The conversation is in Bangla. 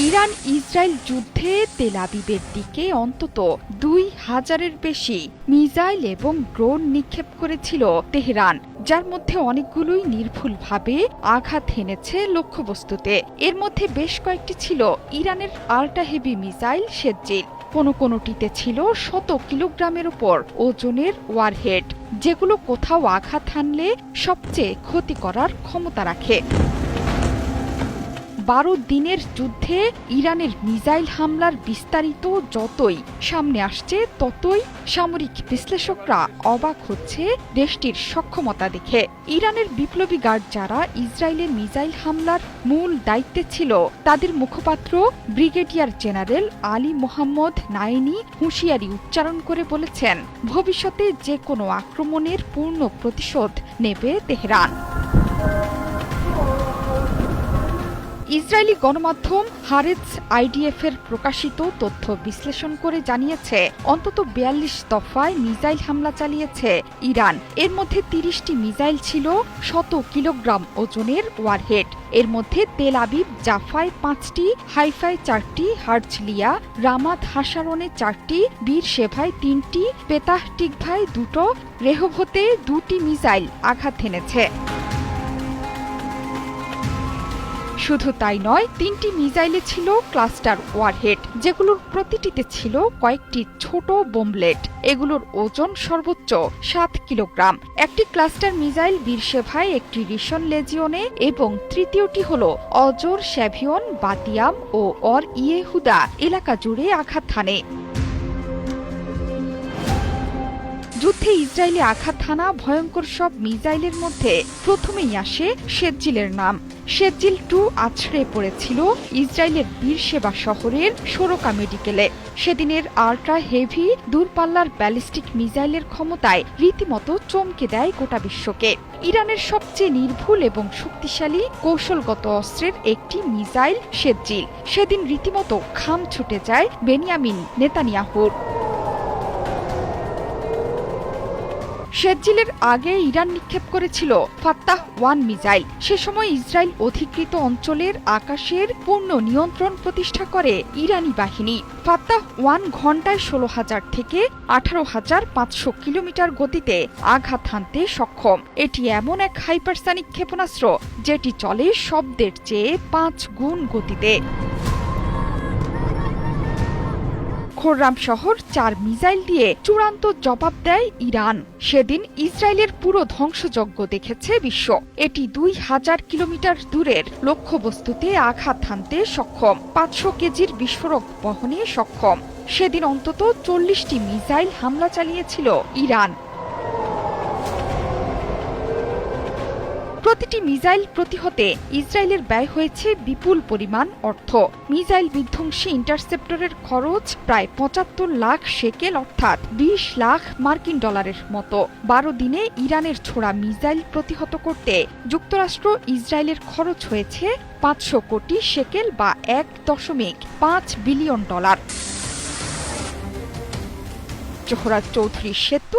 ইরান ইসরায়েল যুদ্ধে তেল আবিবের দিকে অন্তত ২,০০০-এর বেশি মিসাইল এবং ড্রোন নিক্ষেপ করেছিল তেহরান, যার মধ্যে অনেকগুলোই নির্ভুলভাবে আঘাত হেনেছে লক্ষ্যবস্তুতে। এর মধ্যে বেশ কয়েকটি ছিল ইরানের আল্ট্রা হেভি মিসাইল শেরজিল। কোনোটিতে ছিল ১০০ কিলোগ্রামের উপর ওজনের ওয়ারহেড, যেগুলো কোথাও আঘাত হানলে সবচেয়ে ক্ষতি করার ক্ষমতা রাখে। ১২ দিনের যুদ্ধে ইরানের মিসাইল হামলার বিস্তারিত যতই সামনে আসছে, ততই সামরিক বিশ্লেষকরা অবাক হচ্ছে দেশটির সক্ষমতা দেখে। ইরানের বিপ্লবী গার্ড যারা ইসরায়েলের মিসাইল হামলার মূল দায়িত্বে ছিল, তাদের মুখপাত্র ব্রিগেডিয়ার জেনারেল আলী মোহাম্মদ নায়েনি হুঁশিয়ারি উচ্চারণ করে বলেছেন, ভবিষ্যতে যে কোনো আক্রমণের পূর্ণ প্রতিশোধ নেবে তেহরান। ইসরায়েলি গণমাধ্যম হারেতজ আইডিএফ-এর প্রকাশিত তথ্য বিশ্লেষণ করে জানিয়েছে, অন্তত ৪২ দফায় মিসাইল হামলা চালিয়েছে ইরান। এর মধ্যে ৩০টি মিসাইল ছিল ১০০ কিলোগ্রাম ওজনের ওয়ারহেড। এর মধ্যে তেল আবিব জাফায় ৫টি, হাইফায় ৪টি, হার্জলিয়া, রামাত হাসারনে ৪টি, বীর শেভায় ৩টি, পেতাহ টিকভায় ২টো, রেহভতে ২টি মিসাইল আঘাত হেনেছে। শুধু তাই নয়, ৩টি মিসাইলে ছিল ক্লাস্টার ওয়ারহেড, যেগুলোর প্রতিটিতে ছিল কয়েকটি ছোট বোমলেট। এগুলোর ওজন সর্বোচ্চ ৭ কিলোগ্রাম। একটি ক্লাস্টার মিসাইল বীরশেভায়, একটি রিশন লেজিওনে এবং তৃতীয়টি হল অজর, শ্যাভিয়ন, বাতিয়াম ও অর ইয়েহুদা এলাকা জুড়ে আঘাত হানে। যুদ্ধে ইসরায়েলে আঘাত হানা ভয়ঙ্কর সব মিসাইলের মধ্যে প্রথমেই আসে শেরজিলের নাম। শেরজিল-2 আছড়ে পড়েছিল ইসরায়েলের বীরশেবা শহরের সোরকা মেডিকেলে। সেদিনের আল্ট্রা হেভি দূরপাল্লার ব্যালিস্টিক মিসাইলের ক্ষমতায় রীতিমতো চমকে দেয় গোটা বিশ্বকে। ইরানের সবচেয়ে নির্ভুল এবং শক্তিশালী কৌশলগত অস্ত্রের একটি মিসাইল শেরজিল। সেদিন রীতিমতো ঘাম ছুটে যায় বেনিয়ামিন নেতানিয়াহুর। শেরজিলের আগে ইরান নিক্ষেপ করেছিল ফাত্তাহ-1 মিসাইল। সে সময় ইসরায়েল অধিকৃত অঞ্চলের আকাশের পূর্ণ নিয়ন্ত্রণ প্রতিষ্ঠা করে ইরানি বাহিনী। ফাত্তাহ-1 ঘণ্টায় ১৬,০০০ থেকে ১৮,৫০০ কিলোমিটার গতিতে আঘাত হানতে সক্ষম। এটি এমন এক হাইপারসনিক ক্ষেপণাস্ত্র যেটি চলে শব্দের চেয়ে ৫ গুণ গতিতে। খোররাম শহর ৪ মিসাইল দিয়ে চূড়ান্ত জবাব দেয় ইরান। সেদিন ইসরায়েলের পুরো ধ্বংসযজ্ঞ দেখেছে বিশ্ব। এটি ২,০০০ কিলোমিটার দূরের লক্ষ্যবস্তুতে আঘাত হানতে সক্ষম, ৫০০ কেজির বিস্ফোরক বহনে সক্ষম। সেদিন অন্তত ৪০টি মিসাইল হামলা চালিয়েছিল ইরান। প্রতিটি মিসাইল প্রতিহতে ইসরায়েলের ব্যয় হয়েছে বিপুল পরিমাণ অর্থ। মিসাইল বিধ্বংসী ইন্টারসেপ্টরের খরচ প্রায় ৭৫ লাখ শেকেল, অর্থাৎ ২০ লাখ মার্কিন ডলারের মতো। ১২ দিনে ইরানের ছোড়া মিসাইল প্রতিহত করতে যুক্তরাষ্ট্র ইসরায়েলের খরচ হয়েছে ৫০০ কোটি শেকেল বা ১.৫ বিলিয়ন ডলার। জোহরা চৌধুরী সেতু।